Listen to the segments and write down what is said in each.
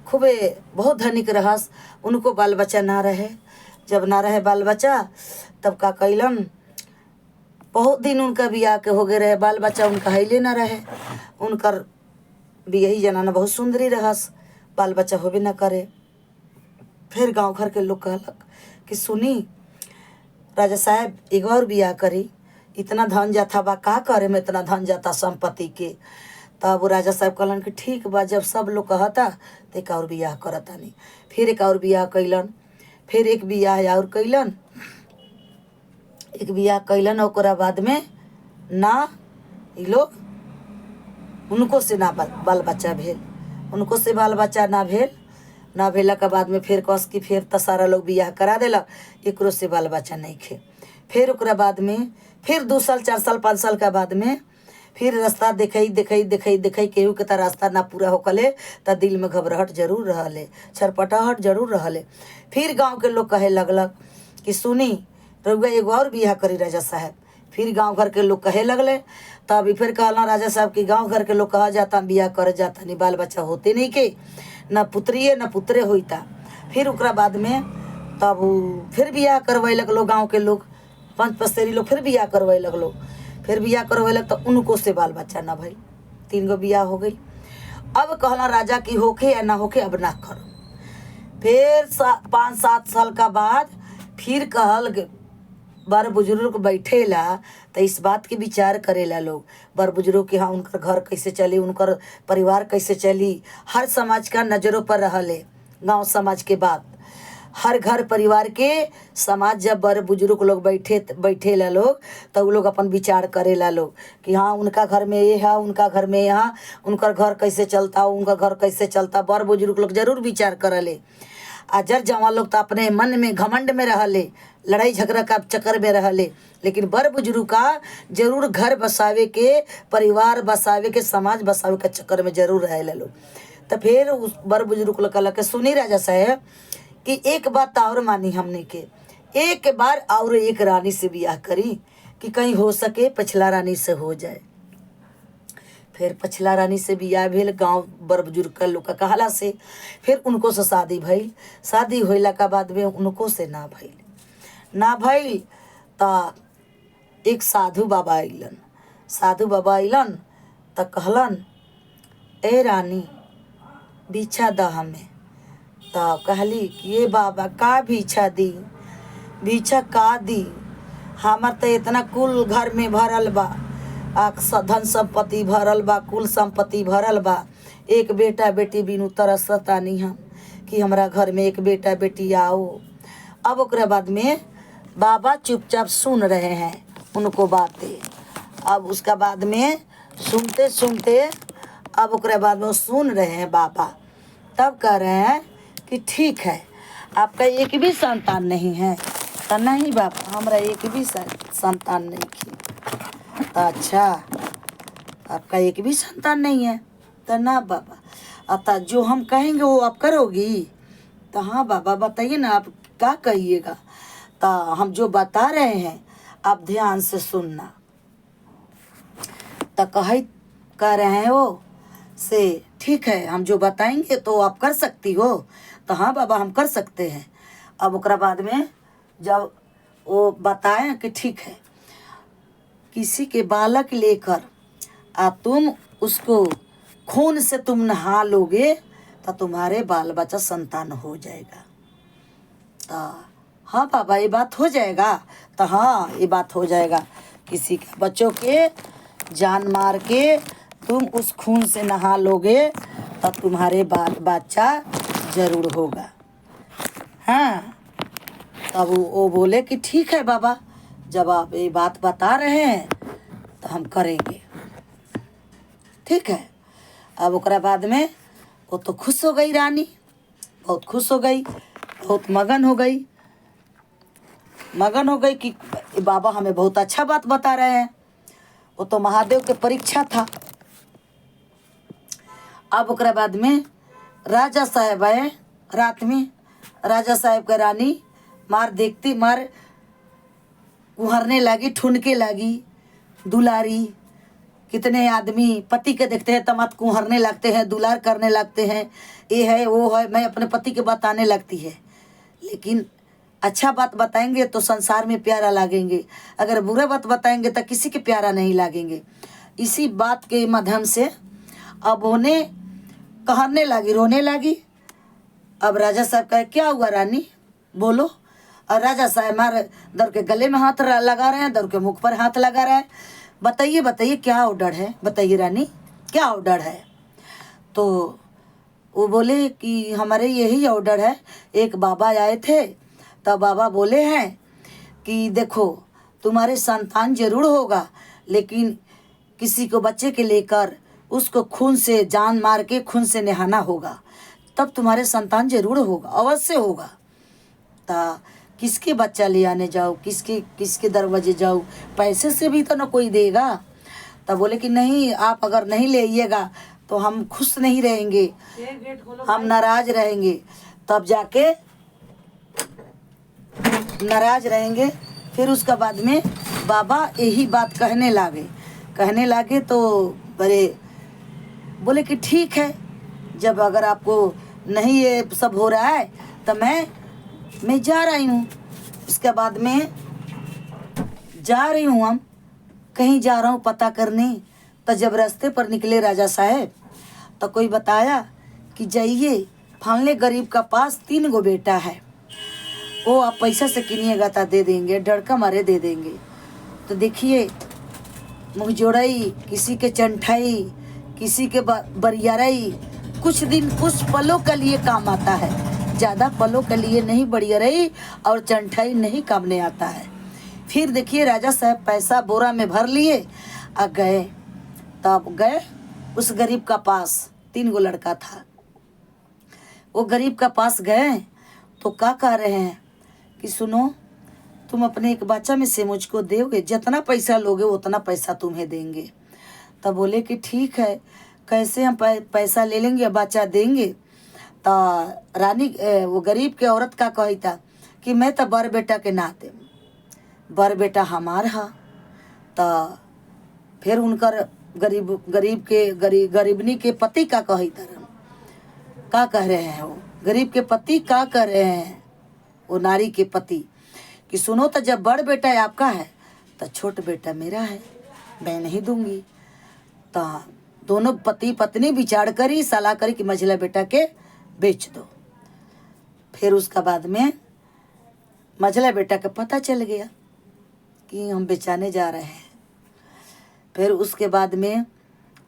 खूबे बहुत धनिक रहस। उनको बाल बच्चा ना रहे। जब ना रहे बाल बच्चा तब का कैलन, बहुत दिन उनका बियाह के हो गए रहे, बाल बच्चा उनका हैले ना रहे। उनकर बियही जनाना बहुत सुंदरी रहस, बाल बच्चा होबे ना करे। फिर गांव घर के लोग कहलक कि सुनी राजा साहब एक और बियाह करी, इतना धन जाता बा, का करे में इतना धन जाता संपत्ति के। तब राजा साहब कहलन कि ठीक बा, जब सब लोग कहता तो एक और बियाह करता नहीं। फिर एक और बियाह कैलन, फिर एक बियाह और कैलन, एक बियाह कैलन। ओकरा बाद में ना ये लोग उनको से ना बाल बच्चा भेल, उनको से बाल बच्चा ना भेल। ना भेला के बाद में फिर कस कि फिर तो सारा लोग बियाह करा देलक, एकरो से बाल बच्चा नहीं खे। फिर ओकरा बाद में फिर 2 साल 4 साल 5 साल के बाद में फिर रास्ता देखई केहू के तो रास्ता ना पूरा होकले तो दिल में घबराहट जरूर रहले, छरपटाहट जरूर रहले। फिर गांव के लोग कहे लगलक कि सुनी रउआ एगो और बियाह करी राजा साहब। फिर गांव घर के लोग कहे लगले। तब फिर कहला राजा साहब कि गांव घर के लोग कहा जाता बियाह कर जाता नहीं, बाल बच्चा होते नहीं के, न पुत्रिये न पुत्रे होता। फिर ओकरा बाद में तब फिर बियाह करवैलक लोग, गाँव के लोग 5 पसेरी लोग फिर बियाह करवैलक लोग। फिर बियाह करवैलक तो उनको से बाल बच्चा ना भई, 3 गो बियाह हो गई। अब कहला राजा की होके या ना होके अब ना करो। फिर 5-7 साल का बाद फिर कहल बड़ बुजुर्ग बैठेला तो इस बात के विचार करेला लोग, बड़ बुजुर्ग के हाँ उनकर घर कैसे चली, उनकर परिवार कैसे चली। हर समाज का नज़रों पर रहले, गांव समाज के बात हर घर परिवार के समाज जब बड़ बुजुर्ग लोग बैठेला लोग तो वो लोग अपन विचार करेला लोग कि हाँ उनका घर में ये है, उनका घर में यहाँ, उनका घर कैसे चलता, उनका घर कैसे चलता। बड़ बुजुर्ग लोग जरूर विचार करले। आ जर जवान लोग तो अपने मन में घमंड में रहले, लड़ाई झगड़ा का चक्कर में रहले। लेकिन बड़ बुजुर्ग का जरूर घर बसावे के, परिवार बसावे के, समाज बसावे के चक्कर में जरूर रहेला लोग। तो फिर उस बड़ बुजुर्ग लोग कहला कि सुनी राजा साहब कि एक बात और मानी हमने के, एक बार और एक रानी से बियाह करी कि कहीं हो सके पछला रानी से हो जाए। फिर पछला रानी से बियाह भेल गांव बड़ बुजुर्ग का लोग का कहला से। फिर उनको से शादी भइल। शादी होला के बाद में उनको से ना भइल तो एक साधु बाबा अइलन। साधु बाबा अइलन तो कहलन ए रानी बिछा द हमें। तो कहली कि ये बाबा का बिछा दी, बिछा का दी, हमार तो इतना कुल घर में भरल बा, धन संपत्ति भरल बा, कुल संपत्ति भरल बा, एक बेटा बेटी बिनु तरसतानी हम कि हमरा घर में एक बेटा बेटी आओ। अब ओकरा बाद में बाबा चुपचाप सुन रहे हैं उनको बातें। अब उसका बाद में सुनते सुनते अब ओकरा बाद में सुन रहे हैं बाबा। तब कह रहे हैं कि ठीक है आपका एक भी संतान नहीं है। तो नहीं बाबा हमरा एक भी संतान नहीं थी। तो अच्छा आपका एक भी संतान नहीं है। तो ना बाबा, अतः जो हम कहेंगे वो आप करोगी। तो हाँ बाबा बताइए ना आप क्या कहिएगा। तो हम जो बता रहे हैं आप ध्यान से सुनना। तो कह रहे हैं वो से ठीक है हम जो बताएंगे तो आप कर सकती हो। तो हाँ बाबा हम कर सकते हैं। अब ओकरा बाद में जब वो बताएं कि ठीक है किसी के बालक लेकर तुम उसको खून से तुम नहा लोगे तो तुम्हारे बाल बच्चा संतान हो जाएगा। तो हाँ बाबा ये बात हो जाएगा। तो हाँ ये बात हो जाएगा, किसी के बच्चों के जान मार के तुम उस खून से नहा लोगे तो तुम्हारे बाल बच्चा जरूर होगा। हाँ तब वो बोले कि ठीक है बाबा जब आप ये बात बता रहे हैं तो हम करेंगे। ठीक है। अब ओकरा बाद में वो तो खुश हो गई रानी, बहुत खुश हो गई, बहुत मगन हो गई कि बाबा हमें बहुत अच्छा बात बता रहे हैं। वो तो महादेव के परीक्षा था। अब ओकरा बाद में राजा साहब आए रात में। राजा साहब का रानी मार देखती उहरने लगी, ठुनके लगी दुलारी कितने आदमी पति के देखते हैं तमत कुहरने लगते हैं, दुलार करने लगते हैं, ये है वो है, मैं अपने पति के बताने लगती है। लेकिन अच्छा बात बताएंगे तो संसार में प्यारा लागेंगे, अगर बुरा बात बताएंगे तो किसी के प्यारा नहीं लागेंगे। इसी बात के माध्यम से अब उन्हें कहने लगी, रोने लगी। अब राजा साहब कहे क्या हुआ रानी बोलो। और राजा साहब मार दर के गले में हाथ लगा रहे हैं, दर के मुख पर हाथ लगा रहे हैं। बताइए बताइए क्या ऑर्डर है, बताइए रानी क्या ऑर्डर है। तो वो बोले कि हमारे यही ऑर्डर है। एक बाबा आए थे, तब बाबा बोले हैं कि देखो तुम्हारे संतान जरूर होगा, लेकिन किसी को बच्चे के लेकर उसको खून से जान मार के खून से नहाना होगा, तब तुम्हारे संतान जरूर होगा, अवश्य होगा। ता किसके बच्चा ले आने जाओ, किसके किसके दरवाजे जाओ, पैसे से भी तो न कोई देगा। तब बोले कि नहीं, आप अगर नहीं ले आइएगा तो हम खुश नहीं रहेंगे, हम नाराज रहेंगे। तब जाके नाराज रहेंगे। फिर उसका बाद में बाबा यही बात कहने लगे तो बड़े बोले कि ठीक है, जब अगर आपको नहीं ये सब हो रहा है तो मैं जा रही हूँ। इसके बाद में जा रही हूँ, हम कहीं जा रहा हूँ पता करने। तो जब रास्ते पर निकले राजा साहब तो कोई बताया कि जाइए फलने गरीब का पास 3 गो बेटा है, वो आप पैसा से किनिएगा तो दे देंगे, डरका मारे दे देंगे। तो देखिए मुँह जोड़ई, किसी के चंठाई, किसी के बरियारई, कुछ दिन कुछ पलों के लिए काम आता है, ज़्यादा पलों के लिए नहीं। बरियारई और चंठाई नहीं काम में आता है। फिर देखिए राजा साहब पैसा बोरा में भर लिए आ गए। तब गए उस गरीब का पास, 3 गो लड़का था, वो गरीब का पास गए तो क्या कह रहे हैं कि सुनो, तुम अपने एक बच्चा में से मुझको दोगे, जितना पैसा लोगे उतना पैसा तुम्हें देंगे। तब बोले कि ठीक है, कैसे हम पैसा ले लेंगे या बच्चा देंगे। तो रानी वो गरीब के औरत का कही था कि मैं तो बर बेटा के नाते, बर बेटा हमार हा। तो फिर उनकर गरीबनी के पति का कही था, का कह रहे हैं वो गरीब के पति का कह रहे हैं, वो नारी के पति कि सुनो, तो जब बड़ बेटा आपका है तो छोट बेटा मेरा है, मैं नहीं दूंगी। तो दोनों पति पत्नी विचार करी, सलाह करी कि मझला बेटा के बेच दो। फिर उसका बाद में मझला बेटा का पता चल गया कि हम बेचाने जा रहे हैं। फिर उसके बाद में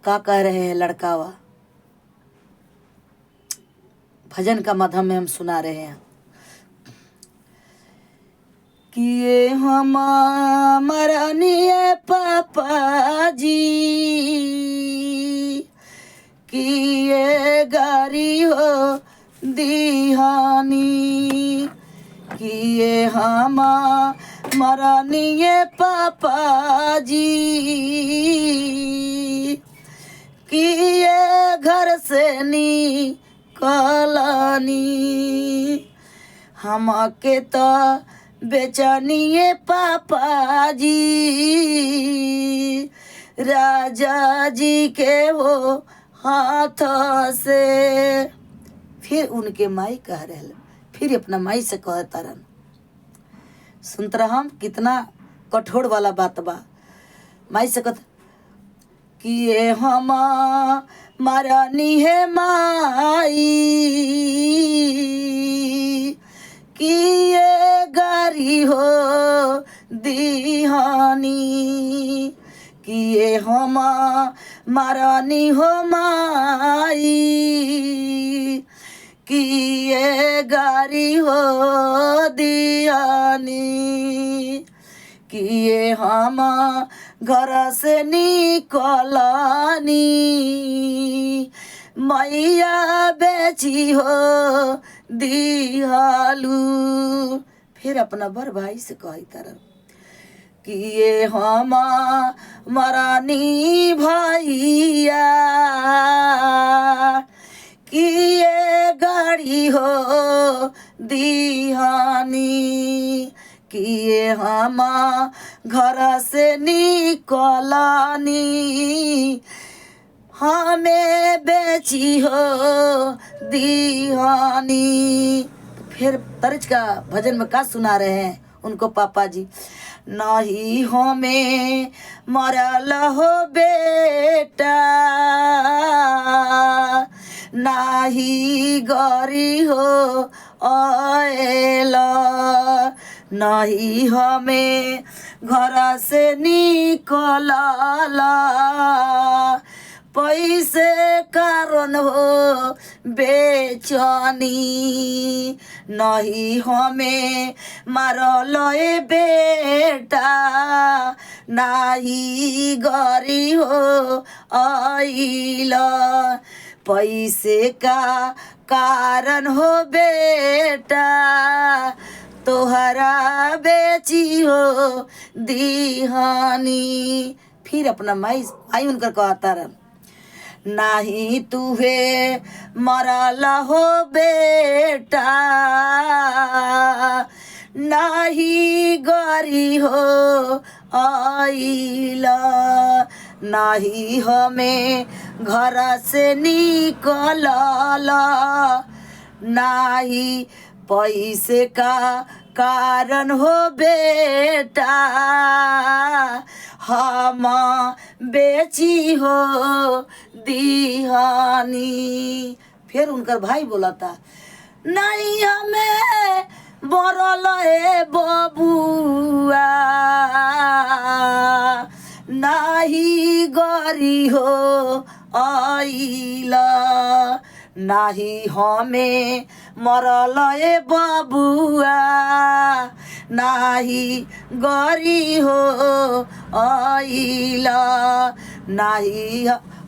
क्या कह रहे हैं लड़कावा, भजन का माध्यम में हम सुना रहे हैं कि ये हमारा निये पापा जी कि ये गारी हो दिहानी, कि ये हमारा निये पापा जी कि ये घर से निकलानी, हम के तो बेचनिए पापा जी राजा जी के वो हाथ से। फिर उनके माई कह रहे, फिर अपना माई से कह तरन, सुनत रहा कितना कठोर वाला बात बा। माई से कह कि ये हमारा नी है माई कि ये गारी हो दिहानी, कि ये हमारा नी हो माई कि ये गारी हो दिहानी, कि ये हम घर से निकलानी, मैया बेची हो दिहालू। फिर अपना बर भाई से कही तरह कि ये हमारा नी भैया कि ये गाड़ी हो दिहानी, किए हम घर से निकलनी हमें बेची हो दीहानी। फिर तर्ज का भजन में का सुना रहे हैं उनको पापा जी, नहीं हमें मरल हो बेटा नाही गरी हो आएला, नहीं हमें घर से निकलला पैसे कारण हो बेचनी, नहीं हमें मारल बेटा नाही गरी हो आइल, पैसे का कारण हो बेटा तोहरा बेची हो दीहानी। फिर अपना माई उनकर कहता रहा, नाही तुहे मरल हो बेटा नाही गरी हो आइला, नाही हमें घर से निकलला नाही पैसे का कारण हो बेटा हम बेची हो दीहानी। फिर उनकर भाई बोला था, नहीं हमें बरल है बबुआ नाही गरी हो आइला, नाही हमें मरल है बबुआ नाही गरी हो आइला, नाही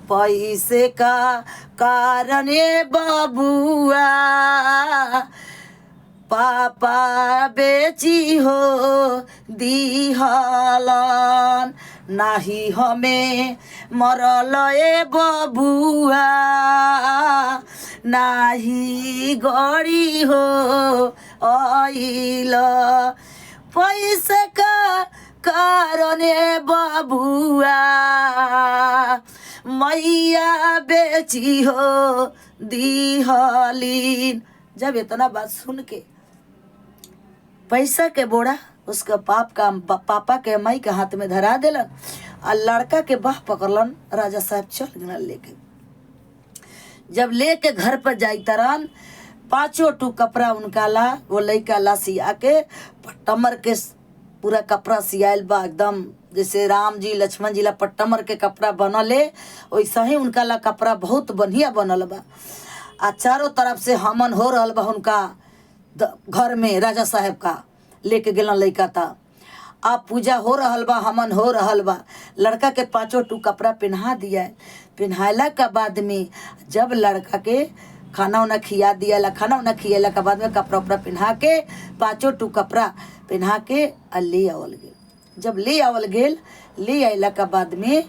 पैसे का कारण बबुआ पापा बेची हो दिहलन, नाही हमें मरल बबुआ नाही गड़ी हो आइल, पैसे का कारण बबुआ मैया बेची हो दिहलीन। जब इतना बात सुन के पैसा के बोरा उसका पापा के माई के हाथ में धरा देलन और लड़का के बाह पकड़लन। राजा साहब चल गए लेके, जब लेके घर पर जाई तरन 5 टू कपड़ा उनका ला, वो लइका ला सिया के पट्टमर के पूरा कपड़ा सियाल बा एकदम जैसे राम जी लक्ष्मण जी ला पट्टमर के कपड़ा बनले वैसा ही उनका ला कपड़ा बहुत बढ़िया बनल बा। आ चारों तरफ से हमन हो रहल बा उनका घर में। राजा साहब का लेके गेलन लइका था, अब पूजा हो रहल बा, हमन हो रहल बा। लड़का के 5 टू कपड़ा पहना दिया। पहनाला के बाद में जब लड़का के खाना उना खिया दिया, खाना उना खियाला के बाद में कपड़ा उपड़ा पहना के 5 टू कपड़ा पहना के ले आवल गेल। जब ले आवल गेल, ले आइला के बाद में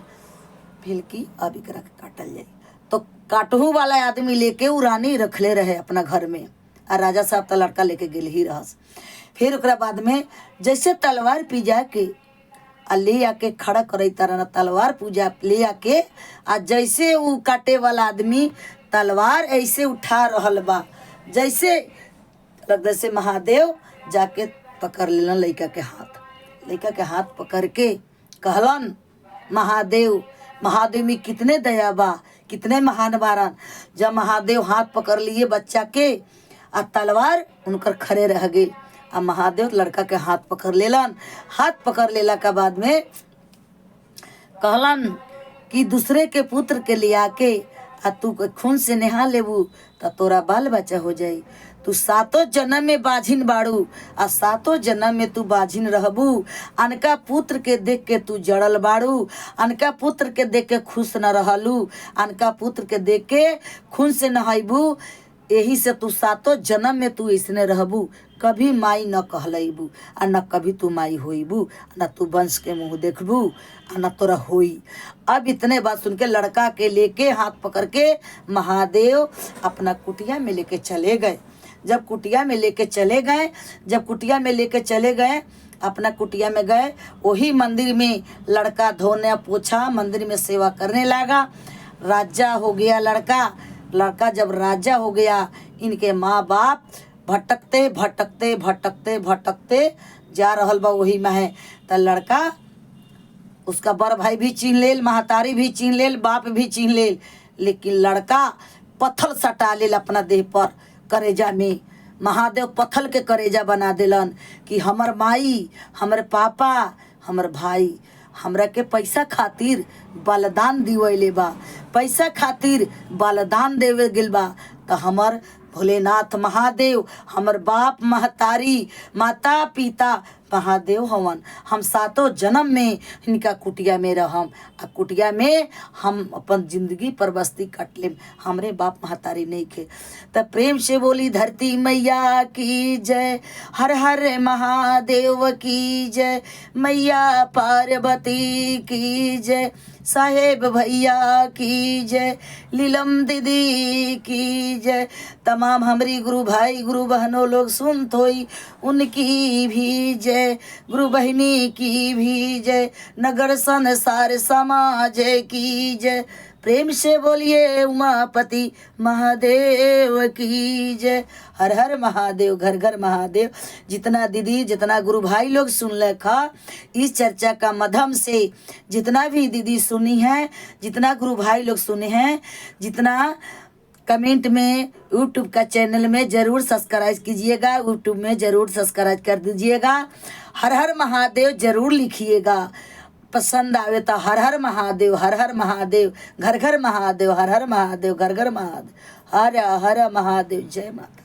फिर की अब एकरा के काटल जाई, तो काटहू वाला आदमी लेके उ रानी रखले रहे अपना घर में, और राजा साहब तो लड़का लेके गेल ही रहस। फिर ओकरा बाद में जैसे तलवार पिजा के ले आके खड़ा करे तरह तलवार पूजा ले आके आ जैसे वो काटे वाला आदमी तलवार ऐसे उठा रहल बा, जैसे लगता से महादेव जाके पकड़ लेलन लइका के हाथ। लइका के हाथ पकड़ के कहलन, महादेव महादेव में कितने दया बा, कितने महान बारन। जब महादेव हाथ पकड़ लिए बच्चा के आ तलवार उनकर खड़े रह गए, आ महादेव लड़का के हाथ पकड़ लेलन। हाथ पकड़ लेला के बाद में कहलन कि दूसरे के पुत्र के लिया के आ तू खून से नहा लेबू तो तोरा बाल बच्चा हो जाई। तू 7 जन्म में बाझिन बाड़ू आ 7 जन्म में तू बाझिन रहबू। अनका पुत्र के देख के तू जड़ल बाड़ू, अनका पुत्र के देख के खुश न रहलू, अनका पुत्र के देख के खून से नहाइबू। यही से तू 7 जन्म में तू इसने रहबू, कभी माई न कहलैबू आ न कभी तू माई होइबू, न तू वंश के मुँह देखबू आ न तोरा होई। अब इतने बात सुन के लड़का के लेके हाथ पकड़ के महादेव अपना कुटिया में लेके चले गए। जब कुटिया में लेके चले गए, जब कुटिया में लेके चले गए, अपना कुटिया में गए, वही मंदिर में लड़का धोने पोछा, मंदिर में सेवा करने लगा। राजा हो गया लड़का। लड़का जब राजा हो गया, इनके माँ बाप भटकते भटकते भटकते भटकते जा रहल बा वही में है। तो लड़का उसका बड़ भाई भी चीन लेल, महतारी भी चीन लेल, बाप भी चीन लेल, लेकिन लड़का पत्थर सटा लेल अपना देह पर, करेजा में। महादेव पत्थर के करेजा बना दिलन कि हमर माई, हमर पापा, हमर भाई हमरा के पैसा खातिर बलिदान दिवैले बा, पैसा खातिर बलिदान देवे गेल बा। तो हमर भोलेनाथ महादेव, हमर बाप महतारी, माता पिता महादेव हवन। हम सातों जन्म में इनका कुटिया में रहम, आ कुटिया में हम अपन जिंदगी पर बस्ती कट लेम, हमरे बाप महतारी नहीं खे। तब प्रेम से बोली धरती मैया की जय, हर हर महादेव की जय, मैया पार्वती की जय, साहेब भैया की जय, लीलम दीदी की जय। तमाम हमारी गुरु भाई गुरु बहनों लोग सुनत होई, उनकी भी जय, गुरु बहनी की भी जय, नगर संसार समाज की जय। प्रेम से बोलिए उमापति महादेव की जय। हर हर महादेव, घर घर महादेव। जितना दीदी, जितना गुरु भाई लोग सुन लेखा इस चर्चा का माध्यम से, जितना भी दीदी सुनी है, जितना गुरु भाई लोग सुने हैं, जितना कमेंट में यूट्यूब का चैनल में ज़रूर सब्सक्राइब कीजिएगा, यूट्यूब में ज़रूर सब्सक्राइब कर दीजिएगा। हर हर महादेव ज़रूर लिखिएगा। पसंद आवे तो हर हर महादेव, हर हर महादेव, घर घर महादेव, हर हर महादेव, घर घर महादेव, हर हर महादेव। जय माता।